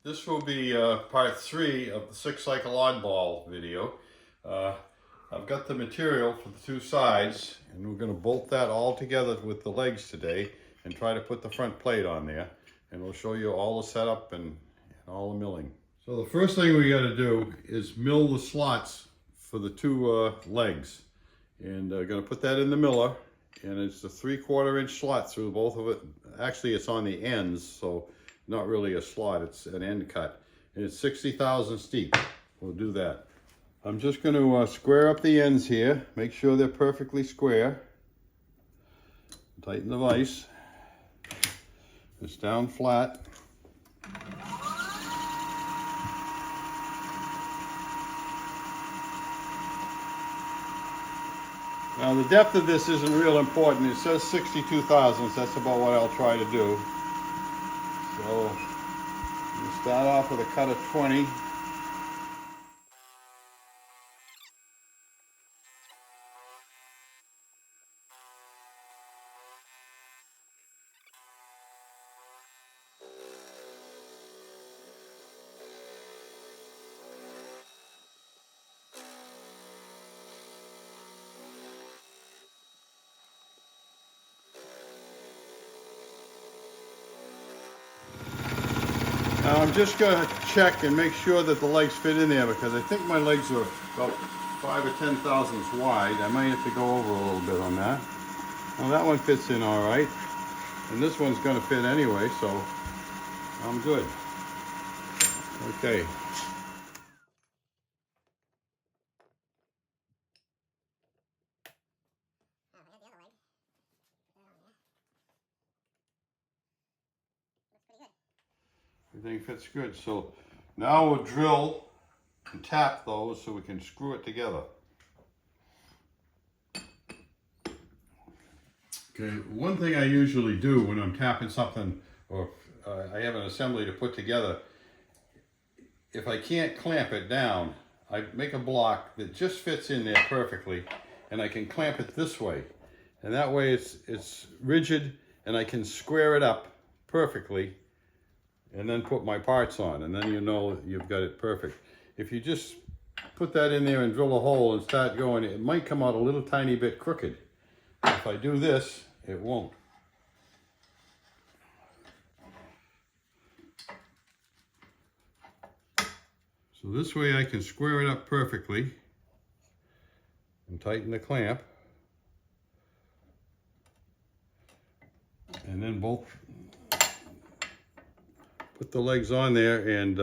This will be part 3 of the 6-cycle oddball video. I've got the material for the two sides, and we're going to bolt that all together with the legs today and try to put the front plate on there. And we'll show you all the setup and all the milling. So the first thing we got to do is mill the slots for the two legs. And going to put that in the miller, and it's a 3/4 inch slot through both of it. Actually, it's on the ends, so not really a slot, it's an end cut. And it's 60 thousandths deep. We'll do that. I'm just going to square up the ends here, make sure they're perfectly square. Tighten the vise. It's down flat. Now the depth of this isn't real important. It says 62 thousandths. That's about what I'll try to do. So you start off with a cut of 20. Now I'm just going to check and make sure that the legs fit in there, because I think my legs are about 5 or 10 thousandths wide. I might have to go over a little bit on that. Well, that one fits in all right. And this one's going to fit anyway, so I'm good. Okay. Everything fits good. So now we'll drill and tap those so we can screw it together. Okay, one thing I usually do when I'm tapping something, or I have an assembly to put together, if I can't clamp it down, I make a block that just fits in there perfectly, and I can clamp it this way. And that way it's rigid, and I can square it up perfectly and then put my parts on, and then you know you've got it perfect. If you just put that in there and drill a hole and start going, it might come out a little tiny bit crooked. If I do this, it won't. So this way I can square it up perfectly and tighten the clamp. And then both put the legs on there and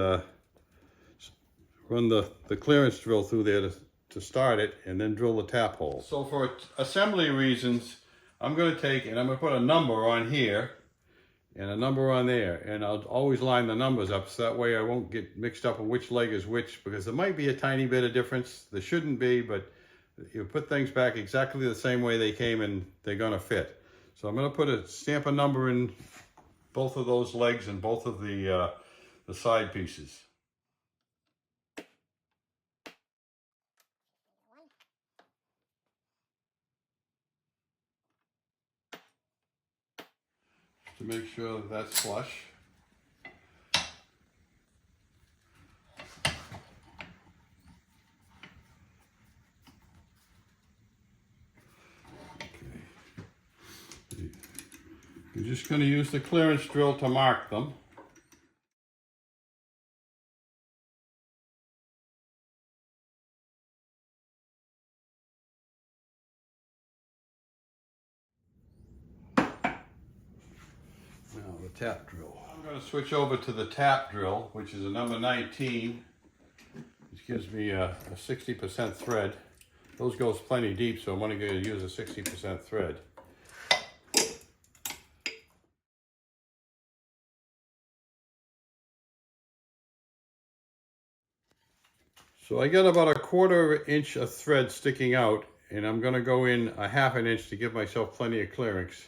run the clearance drill through there to start it, and then drill the tap hole. So for assembly reasons, I'm going to take and I'm going to put a number on here and a number on there, and I'll always line the numbers up so that way I won't get mixed up on which leg is which, because there might be a tiny bit of difference. There shouldn't be, but you put things back exactly the same way they came and they're going to fit. So I'm going to stamp a number in both of those legs and both of the side pieces. To make sure that that's flush. Okay. You're just going to use the clearance drill to mark them. Now the tap drill. I'm going to switch over to the tap drill, which is a number 19, which gives me a 60% thread. Those goes plenty deep, so I'm only going to use a 60% thread. So I got about a 1/4 inch of thread sticking out, and I'm going to go in a 1/2 inch to give myself plenty of clearance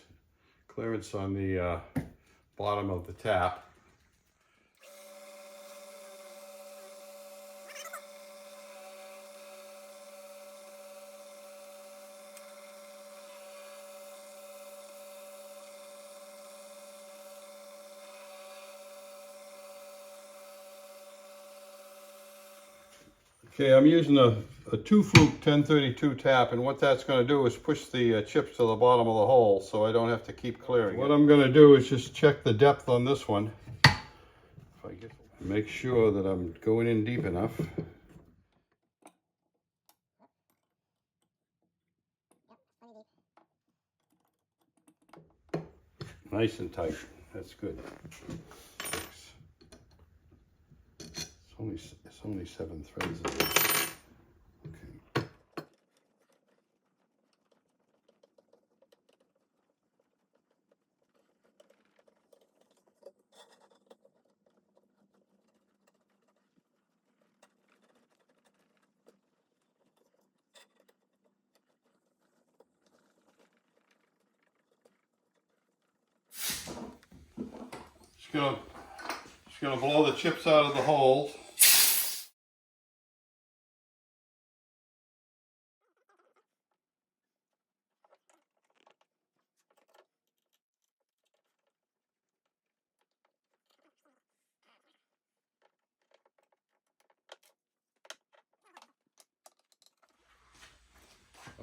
on the bottom of the tap. Okay, I'm using a 2-fluke 1032 tap, and what that's going to do is push the chips to the bottom of the hole so I don't have to keep clearing. What I'm going to do is just check the depth on this one. Make sure that I'm going in deep enough. Nice and tight. That's good. It's only 7 threads of this. Okay. Just gonna blow the chips out of the holes.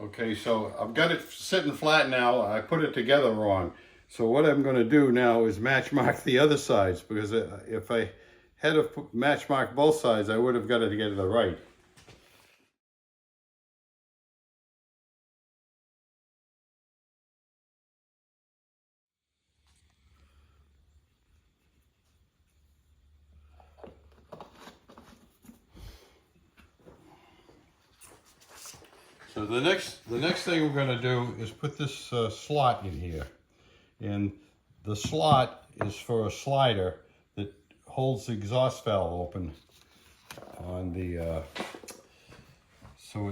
Okay, so I've got it sitting flat now. I put it together wrong. So what I'm going to do now is match mark the other sides, because if I had to match mark both sides, I would have got it together right. So the next thing we're going to do is put this slot in here, and the slot is for a slider that holds the exhaust valve open on the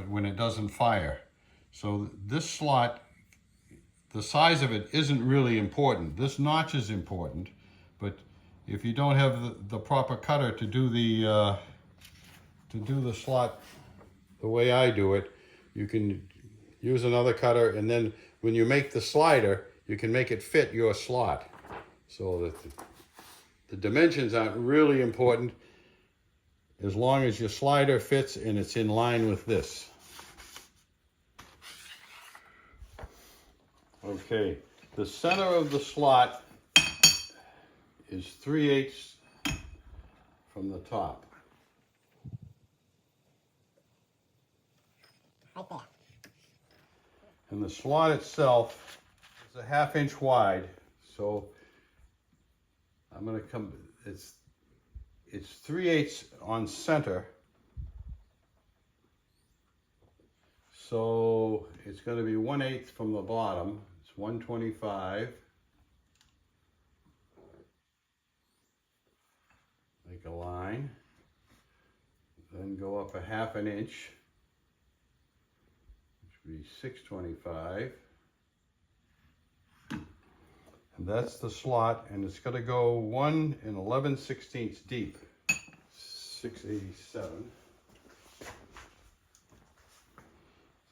when it doesn't fire. So this slot, the size of it isn't really important. This notch is important, but if you don't have the proper cutter to do the slot the way I do it, you can use another cutter, and then when you make the slider, you can make it fit your slot. So that the dimensions aren't really important as long as your slider fits and it's in line with this. Okay, the center of the slot is 3/8 from the top. Right there. And the slot itself is a 1/2 inch wide, so I'm going to come, it's 3/8 on center, so it's going to be 1/8 from the bottom. It's 125. Make a line, then go up a 1/2 inch, which would be 625. And that's the slot, and it's going to go 1 11/16 deep, 687.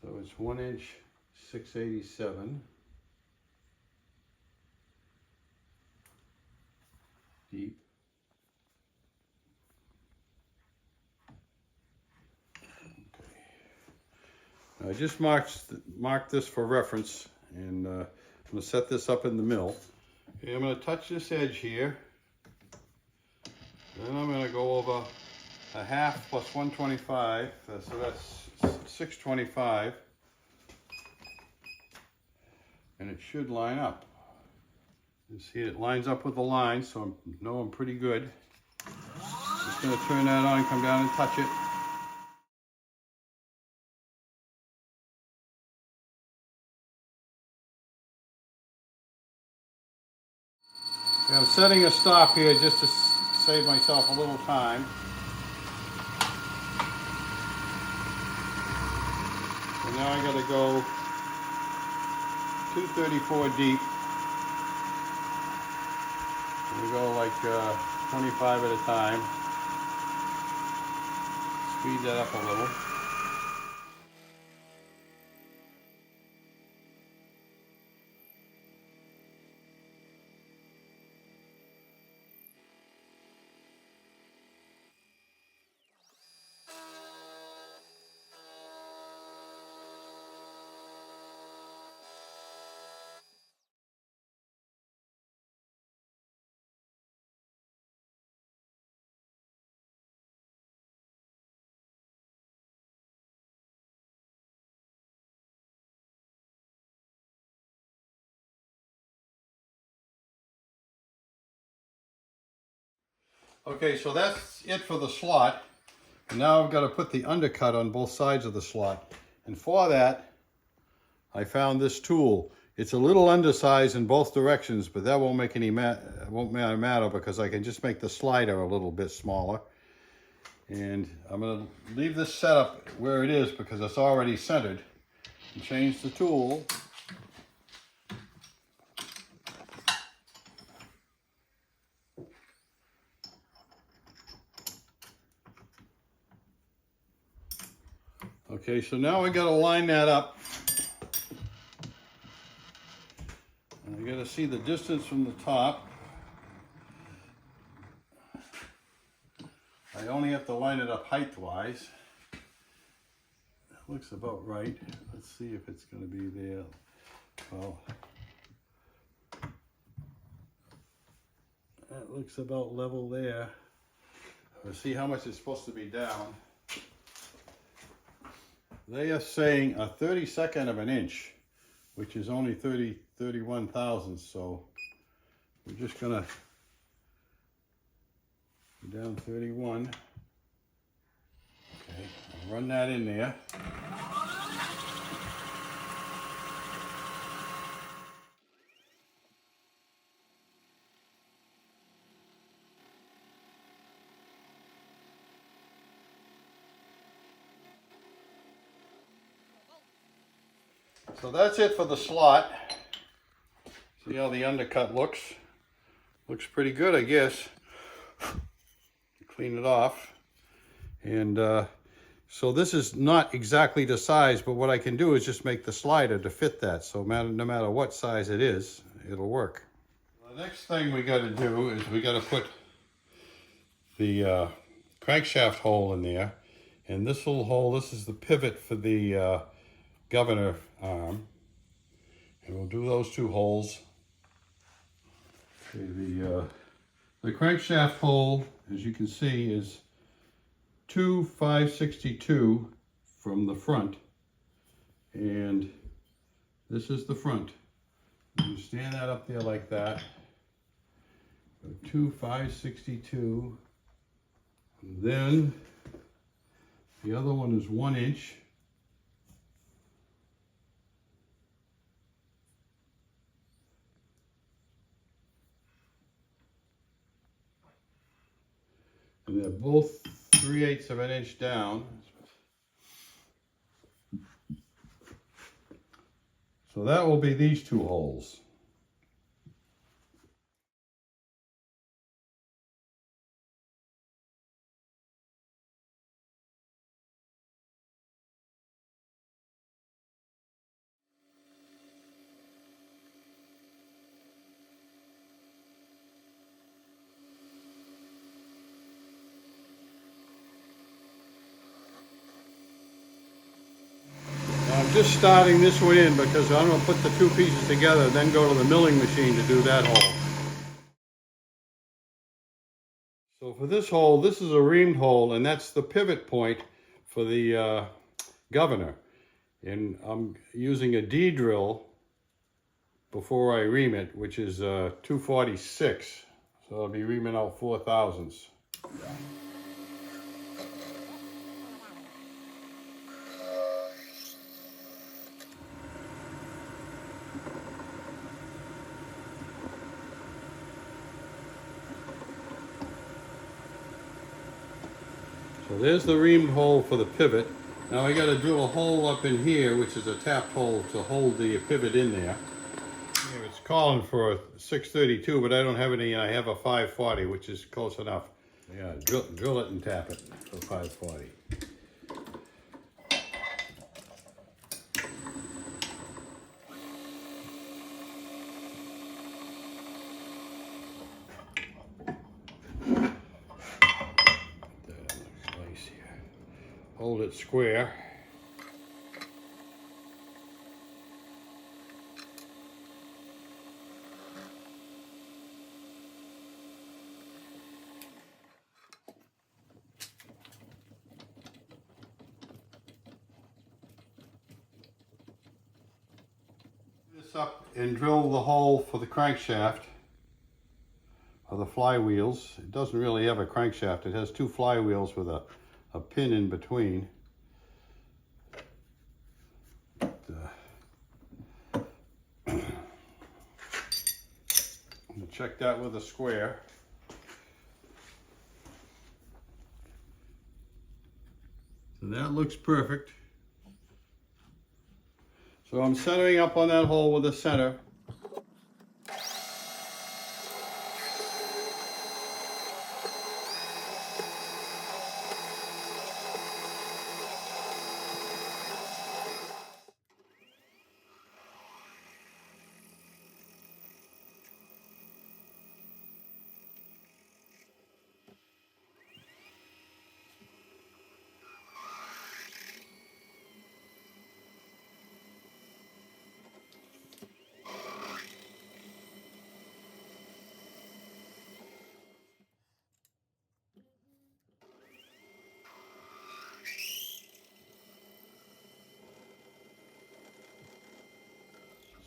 So it's 1 inch, 687 deep. Okay. I just marked this for reference, and I'm going to set this up in the mill. Okay, I'm going to touch this edge here. Then I'm going to go over a 1/2 plus 125, so that's 625. And it should line up. You see it lines up with the line, so I know I'm pretty good. Just going to turn that on, come down and touch it. Okay, I'm setting a stop here just to save myself a little time. So now I got to go 234 deep. We go like 25 at a time. Speed that up a little. Okay, so that's it for the slot. And now I've got to put the undercut on both sides of the slot. And for that, I found this tool. It's a little undersized in both directions, but that won't make any matter because I can just make the slider a little bit smaller. And I'm going to leave this setup where it is because it's already centered. And change the tool. Okay, so now I got to line that up. I got to see the distance from the top. I only have to line it up height-wise. That looks about right. Let's see if it's going to be there. Well, that looks about level there. Let's see how much it's supposed to be down. They are saying a 32nd of an inch, which is only 31 thousandths, so we're just gonna go down 31. Okay, I'll run that in there. So that's it for the slot. See how the undercut looks? Looks pretty good, I guess. Clean it off. And so this is not exactly the size, but what I can do is just make the slider to fit that. So no matter what size it is, it'll work. The next thing we got to do is we got to put the crankshaft hole in there. And this little hole, this is the pivot for the governor arm, and we'll do those two holes. Okay, the crankshaft hole, as you can see, is 2 5/62 from the front, and this is the front. You stand that up there like that. 2 5/62. And then the other one is 1 inch. And they're both 3/8 of an inch down. So that will be these two holes. I'm just starting this one in because I'm going to put the two pieces together, then go to the milling machine to do that hole. So for this hole, this is a reamed hole, and that's the pivot point for the governor. And I'm using a D drill before I ream it, which is 246. So I'll be reaming out 4 thousandths. So there's the reamed hole for the pivot. Now I got to drill a hole up in here, which is a tapped hole to hold the pivot in there. It's calling for a 632, but I don't have any, and I have a 540, which is close enough. Yeah, drill it and tap it for 540. Hold it square. This up and drill the hole for the crankshaft. for the flywheels. It doesn't really have a crankshaft. It has two flywheels with a pin in between. We'll check that with a square. So that looks perfect. So I'm centering up on that hole with the center.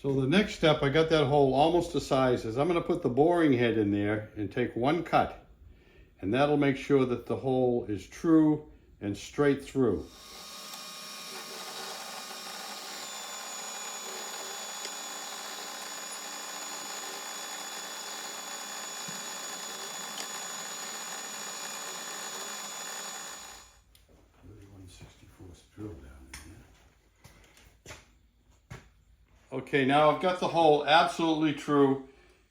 So the next step, I got that hole almost to size, is I'm going to put the boring head in there and take one cut. And that'll make sure that the hole is true and straight through. Okay, now I've got the hole absolutely true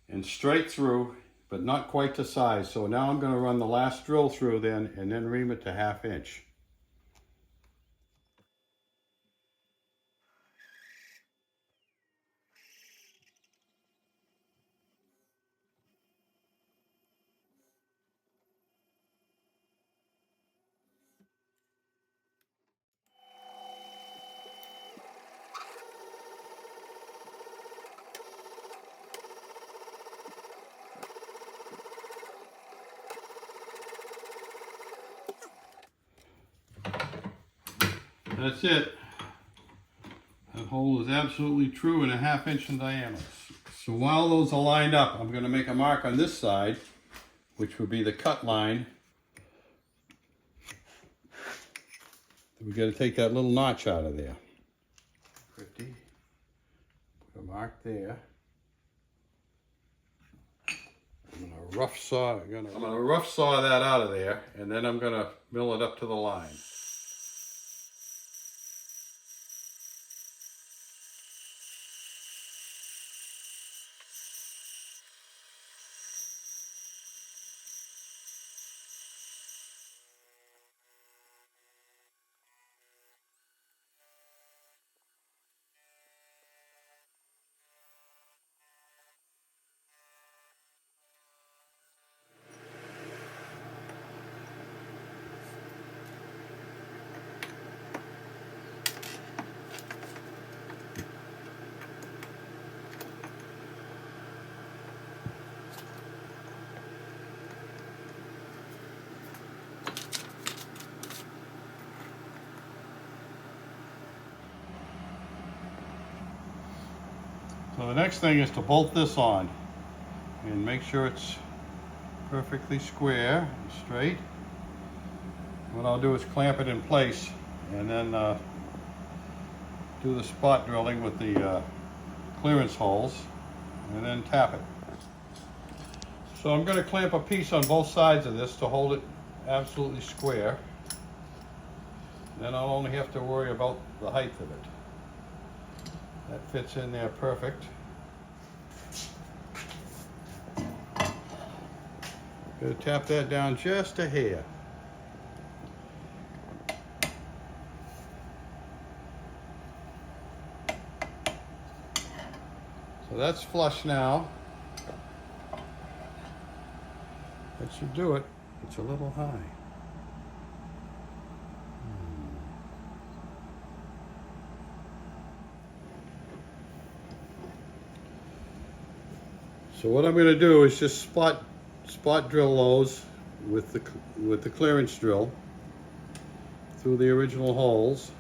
and straight through, but not quite to size. So now I'm going to run the last drill through then, and then ream it to 1/2 inch. That's it. That hole is absolutely true and 1/2 inch in diameter. So while those are lined up, I'm going to make a mark on this side, which would be the cut line. We got to take that little notch out of there. 50. Put a mark there. I'm going to rough saw that out of there, and then I'm going to mill it up to the line. So the next thing is to bolt this on and make sure it's perfectly square and straight. What I'll do is clamp it in place and then do the spot drilling with the clearance holes and then tap it. So I'm going to clamp a piece on both sides of this to hold it absolutely square. Then I'll only have to worry about the height of it. That fits in there perfect. Gonna tap that down just a hair. So that's flush now. That should do it. It's a little high. So what I'm going to do is just spot drill those with the clearance drill through the original holes.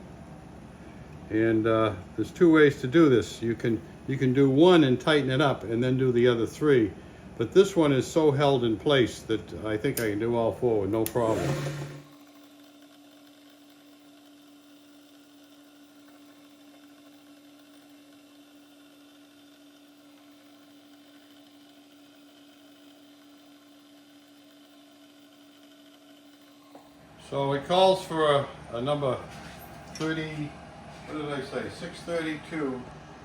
And there's two ways to do this. You can do one and tighten it up and then do the other three, But this one is so held in place that I think I can do all four with no problem. So it calls for a number 30, what did I say, 632,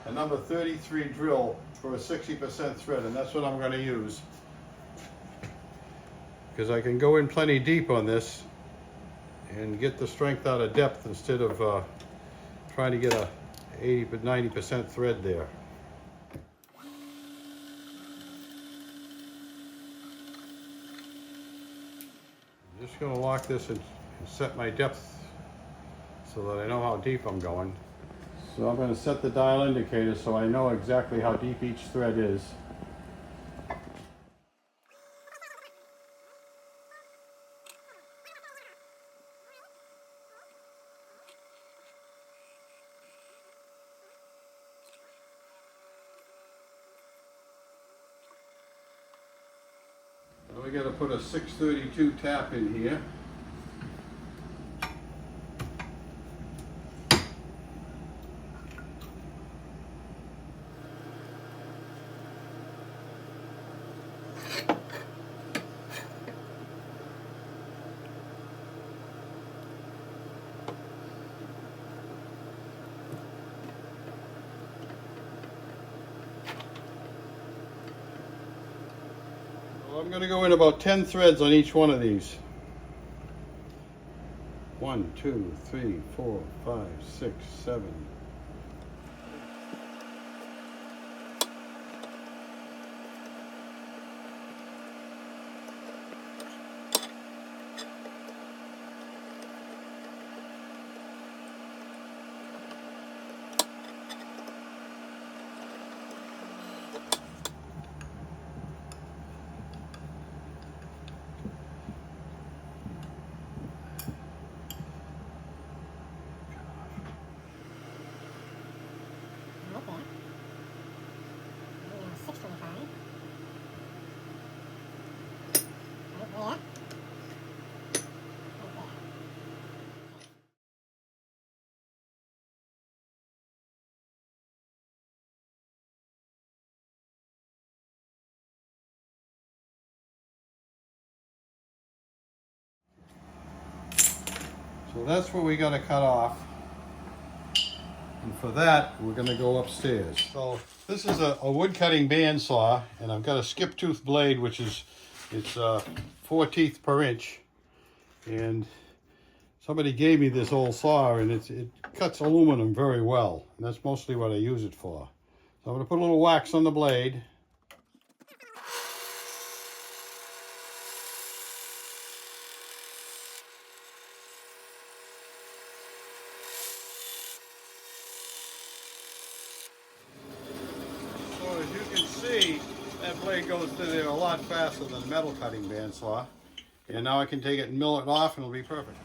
a number 33 drill for a 60% thread, and that's what I'm going to use. Because I can go in plenty deep on this and get the strength out of depth instead of trying to get a 80-90% thread there. I'm just going to lock this and set my depth so that I know how deep I'm going. So I'm going to set the dial indicator so I know exactly how deep each thread is. We got to put a 632 tap in here. I'm going to go in about 10 threads on each one of these. 1, 2, 3, 4, 5, 6, 7. So that's what we got to cut off. And for that, we're going to go upstairs. So this is a wood cutting bandsaw, and I've got a skip tooth blade, which is, it's 4 teeth per inch. And somebody gave me this old saw, and it cuts aluminum very well. And that's mostly what I use it for. So I'm going to put a little wax on the blade. That blade goes through there a lot faster than a metal cutting bandsaw. And now I can take it and mill it off and it'll be perfect.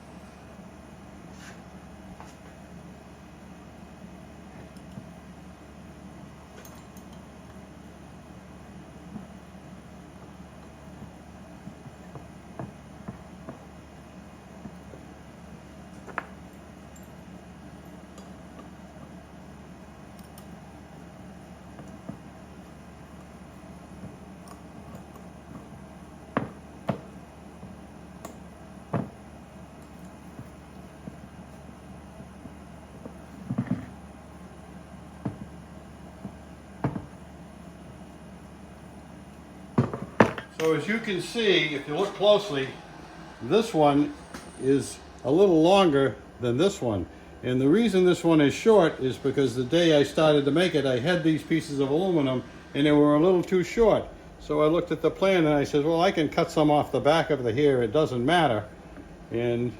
So as you can see, if you look closely, this one is a little longer than this one. And the reason this one is short is because the day I started to make it, I had these pieces of aluminum and they were a little too short. So I looked at the plan and I said, well, I can cut some off the back of the here, it doesn't matter. And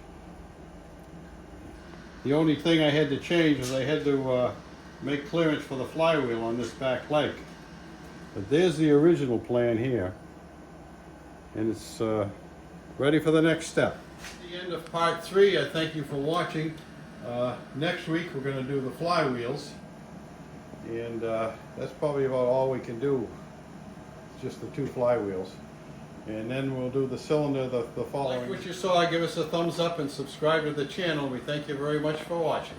the only thing I had to change was I had to make clearance for the flywheel on this back leg. But there's the original plan here. And it's ready for the next step. The end of part 3. I thank you for watching. Next week we're going to do the flywheels, and that's probably about all we can do. just the 2 flywheels. And then we'll do the cylinder the following. Like what you saw, give us a thumbs up and subscribe to the channel. We thank you very much for watching.